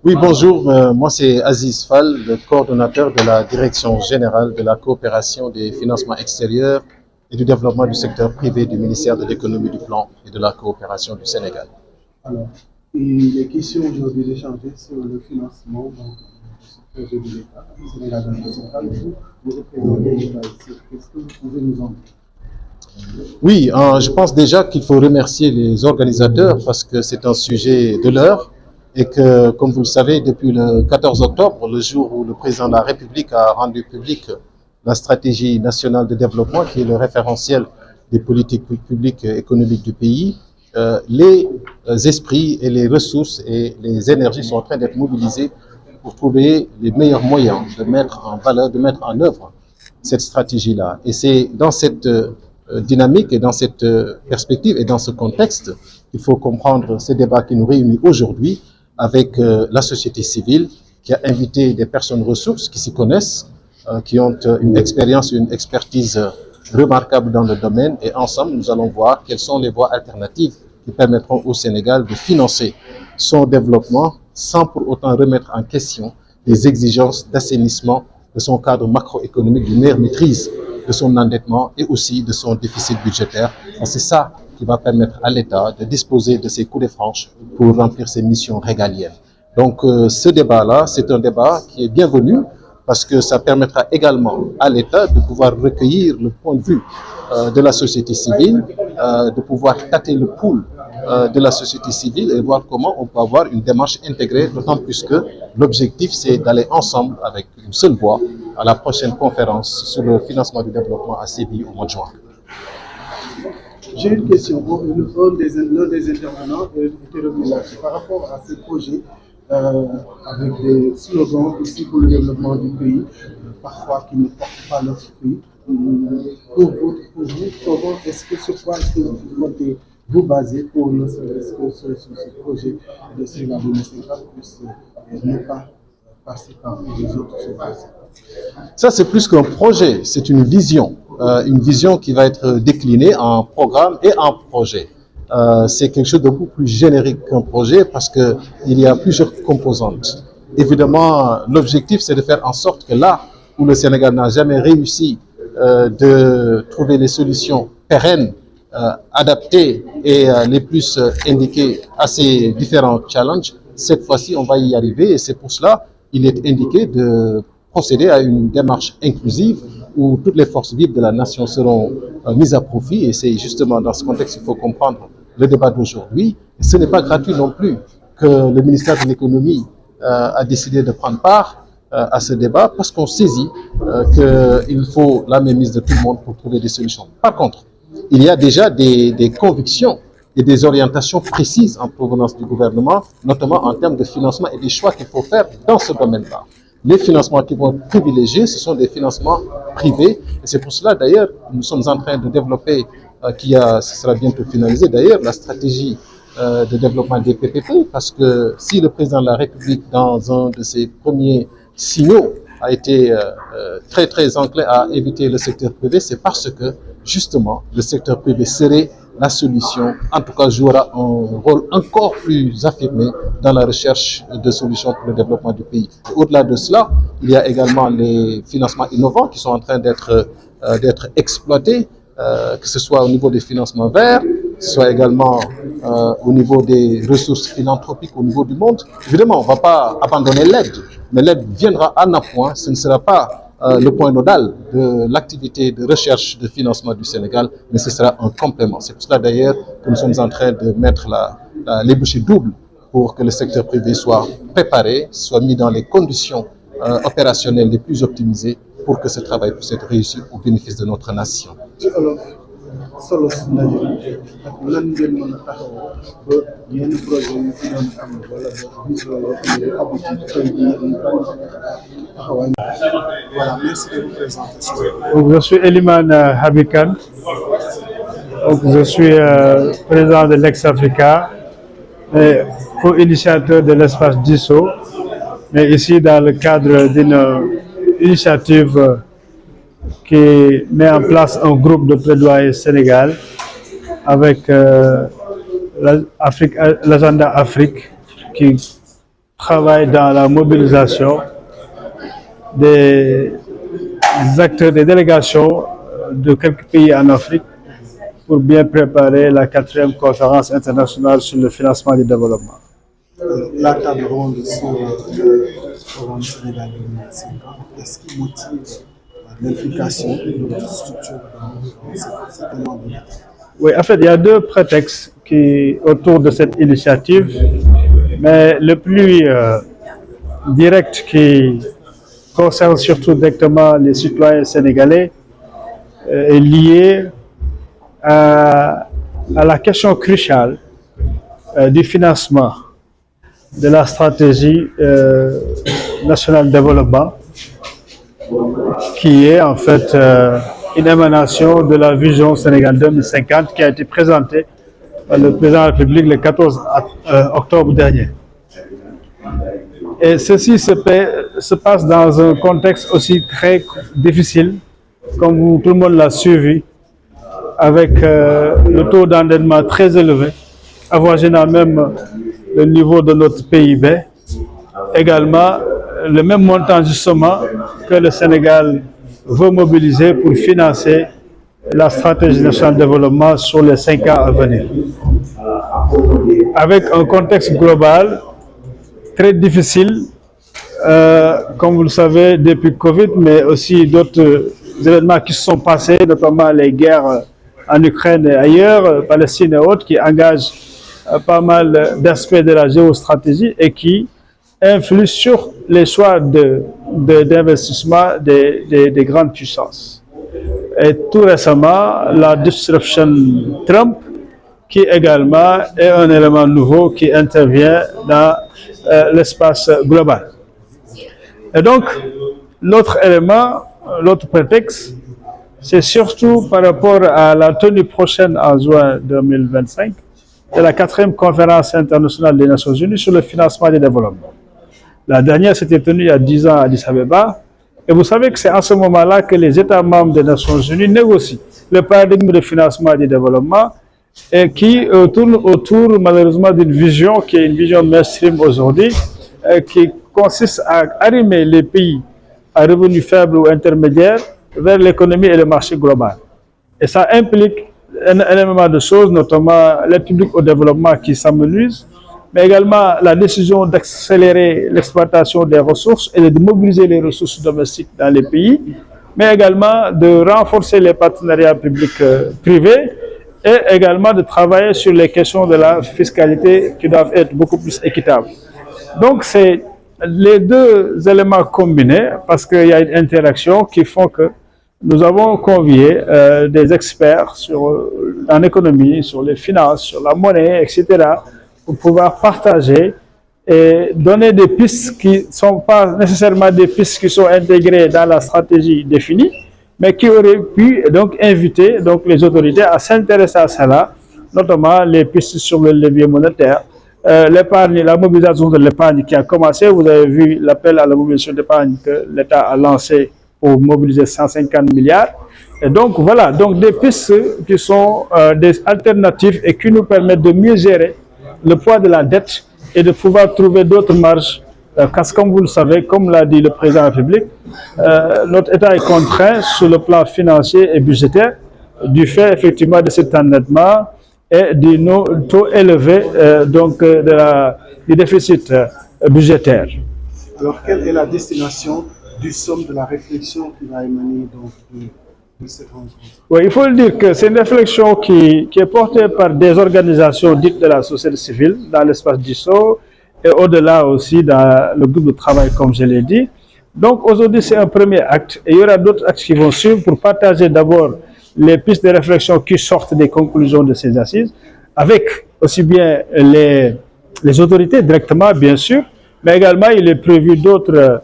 Oui, bonjour. Moi, c'est Aziz Fall, le coordonnateur de la Direction générale de la coopération des financements extérieurs et du développement du secteur privé du ministère de l'économie, du plan et de la coopération du Sénégal. Alors, il est question aujourd'hui d'échanger sur le financement du projet de l'État, du Sénégal dans le central. Vous représentez l'État ici. Qu'est-ce que vous pouvez nous en dire? Oui, je pense déjà qu'il faut remercier les organisateurs parce que c'est un sujet de l'heure et que, comme vous le savez, depuis le 14 octobre, le jour où le président de la République a rendu public la stratégie nationale de développement, qui est le référentiel des politiques publiques et économiques du pays, les esprits et les ressources et les énergies sont en train d'être mobilisés pour trouver les meilleurs moyens de mettre en valeur, de mettre en œuvre cette stratégie-là. Et c'est dans cette dynamique et dans cette perspective et dans ce contexte qu'il faut comprendre ce débat qui nous réunit aujourd'hui avec la société civile qui a invité des personnes ressources qui s'y connaissent, qui ont une expérience, une expertise remarquable dans le domaine et ensemble nous allons voir quelles sont les voies alternatives qui permettront au Sénégal de financer son développement sans pour autant remettre en question les exigences d'assainissement de son cadre macroéconomique, d'une meilleure maîtrise de son endettement et aussi de son déficit budgétaire. C'est ça qui va permettre à l'État de disposer de ses coups de franche pour remplir ses missions régaliennes. Donc ce débat-là, c'est un débat qui est bienvenu parce que ça permettra également à l'État de pouvoir recueillir le point de vue de la société civile, de pouvoir tâter le pouls de la société civile et voir comment on peut avoir une démarche intégrée, d'autant plus que l'objectif, c'est d'aller ensemble avec une seule voix à la prochaine conférence sur le financement du développement à Séville au mois de juin. J'ai une question. L'un des intervenants était revenu là-dessus par rapport à ces projets avec des slogans aussi pour le développement du pays, parfois qui ne portent pas leurs fruits. Pour vous, comment est-ce que sur quoi est-ce que vous comptez vous baser pour ne serait-ce que ce projet de Sénégal 2050 puisse ne pas passer par les autres choses? Ça, c'est plus qu'un projet, c'est une vision qui va être déclinée en programme et en projet. C'est quelque chose de beaucoup plus générique qu'un projet parce qu'il y a plusieurs composantes. Évidemment, l'objectif, c'est de faire en sorte que là où le Sénégal n'a jamais réussi de trouver les solutions pérennes, adaptées et les plus indiquées à ces différents challenges, cette fois-ci, on va y arriver et c'est pour cela qu'il est indiqué de procéder à une démarche inclusive où toutes les forces vives de la nation seront mises à profit et c'est justement dans ce contexte qu'il faut comprendre le débat d'aujourd'hui. Ce n'est pas gratuit non plus que le ministère de l'économie a décidé de prendre part à ce débat parce qu'on saisit qu'il faut la mainmise de tout le monde pour trouver des solutions. Par contre, il y a déjà des convictions et des orientations précises en provenance du gouvernement, notamment en termes de financement et des choix qu'il faut faire dans ce domaine-là. Les financements qui vont être privilégiés, ce sont des financements privés. Et c'est pour cela, d'ailleurs, nous sommes en train de développer, ce sera bientôt finalisé, d'ailleurs, la stratégie de développement des PPP, parce que si le président de la République, dans un de ses premiers signaux, a été très, très enclin à éviter le secteur privé, c'est parce que, justement, le secteur privé serait la solution, en tout cas jouera un rôle encore plus affirmé dans la recherche de solutions pour le développement du pays. Au-delà de cela, il y a également les financements innovants qui sont en train d'être exploités, que ce soit au niveau des financements verts, que ce soit également au niveau des ressources philanthropiques au niveau du monde. Évidemment, on ne va pas abandonner l'aide, mais l'aide viendra en appoint, ce ne sera pas le point nodal de l'activité de recherche de financement du Sénégal, mais ce sera un complément. C'est pour cela d'ailleurs que nous sommes en train de mettre les bouchées doubles pour que le secteur privé soit préparé, soit mis dans les conditions opérationnelles les plus optimisées pour que ce travail puisse être réussi au bénéfice de notre nation. Solo ndaje bi lan ngeen mën a taxawoo ba yenn projet yi fi doon am wala vision yoo xam ne abouti tey jii taxawaay. Voilà, merci de vous présenter. Donc, je suis Eliman Habikan. Donc, je suis président de l'Ex-Africa et co-initiateur de l'espace DISO, mais ici dans le cadre d'une initiative qui met en place un groupe de plaidoyer Sénégal avec l'agenda Afrique qui travaille dans la mobilisation des acteurs, des délégations de quelques pays en Afrique pour bien préparer la 4e conférence internationale sur le financement du développement. La table ronde sur le programme Sénégal 2050, qu'est-ce qui motive l'implication de votre structure dans cette demande? Oui, en fait, il y a deux prétextes autour de cette initiative, mais le plus direct qui concerne surtout directement les citoyens sénégalais est lié à la question cruciale du financement de la stratégie nationale de développement, qui est en fait une émanation de la vision Sénégal 2050 qui a été présentée par le président de la République le 14 octobre dernier. Et ceci se passe dans un contexte aussi très difficile, comme tout le monde l'a suivi, avec le taux d'endettement très élevé, avoisinant même le niveau de notre PIB. Également, le même montant justement que le Sénégal veut mobiliser pour financer la stratégie nationale de développement sur les 5 ans à venir. Avec un contexte global très difficile, comme vous le savez, depuis Covid, mais aussi d'autres événements qui se sont passés, notamment les guerres en Ukraine et ailleurs, Palestine et autres, qui engagent pas mal d'aspects de la géostratégie et qui influent sur les choix d'investissement des grandes puissances. Et tout récemment, la disruption Trump, qui également est un élément nouveau qui intervient dans l'espace global. Et donc, l'autre élément, l'autre prétexte, c'est surtout par rapport à la tenue prochaine en juin 2025 de la 4e conférence internationale des Nations Unies sur le financement du développement. La dernière s'était tenue il y a 10 ans à Addis Abeba, et vous savez que c'est à ce moment-là que les États membres des Nations Unies négocient le paradigme de financement du développement et qui tourne autour malheureusement d'une vision qui est une vision mainstream aujourd'hui, qui consiste à arrimer les pays à revenus faibles ou intermédiaires vers l'économie et le marché global. Et ça implique énormément de choses, notamment l'aide publique au développement qui s'amenuise, mais également la décision d'accélérer l'exploitation des ressources et de mobiliser les ressources domestiques dans les pays, mais également de renforcer les partenariats publics-privés et également de travailler sur les questions de la fiscalité qui doivent être beaucoup plus équitables. Donc c'est les deux éléments combinés parce qu'il y a une interaction qui font que nous avons convié des experts en économie, sur les finances, sur la monnaie, etc., pour pouvoir partager et donner des pistes qui ne sont pas nécessairement des pistes qui sont intégrées dans la stratégie définie, mais qui auraient pu donc inviter donc, les autorités à s'intéresser à cela, notamment les pistes sur le levier monétaire, l'épargne, la mobilisation de l'épargne qui a commencé. Vous avez vu l'appel à la mobilisation d'épargne que l'État a lancé pour mobiliser 150 milliards. Et donc voilà, donc des pistes qui sont des alternatives et qui nous permettent de mieux gérer le poids de la dette et de pouvoir trouver d'autres marges. Parce que comme vous le savez, comme l'a dit le président de la République, notre État est contraint sur le plan financier et budgétaire du fait effectivement de cet endettement et du taux élevé du déficit budgétaire. Alors, quelle est la destination du somme de la réflexion qui va émaner donc, de cette rencontre? Oui, il faut le dire que c'est une réflexion qui est portée par des organisations dites de la société civile dans l'espace d'ISO et au-delà aussi dans le groupe de travail, comme je l'ai dit. Donc aujourd'hui, c'est un premier acte et il y aura d'autres actes qui vont suivre pour partager d'abord les pistes de réflexion qui sortent des conclusions de ces assises, avec aussi bien les autorités directement, bien sûr, mais également il est prévu d'autres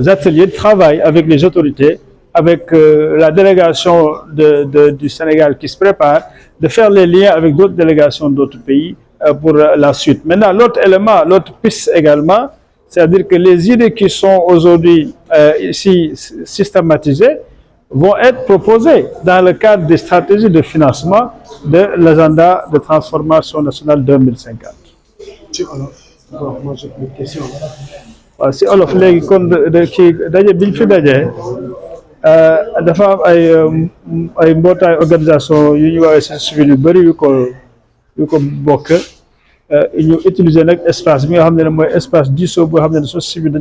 ateliers de travail avec les autorités, avec la délégation du Sénégal qui se prépare, de faire les liens avec d'autres délégations d'autres pays pour la suite. Maintenant, l'autre élément, l'autre piste également, c'est-à-dire que les idées qui sont aujourd'hui ici systématisées vont être proposées dans le cadre des stratégies de financement de l'agenda de transformation nationale 2050. Bon, moi j'ai plus de questions. waaw si olof léegi kon kii daje biñ fi dajee dafa am ay mbootaay organisation yu ñu woowee société civile yu bëri yu ko bokk ñu utiliser nag espace bi nga xam ne mooy espace diisoo boo xam ne société civile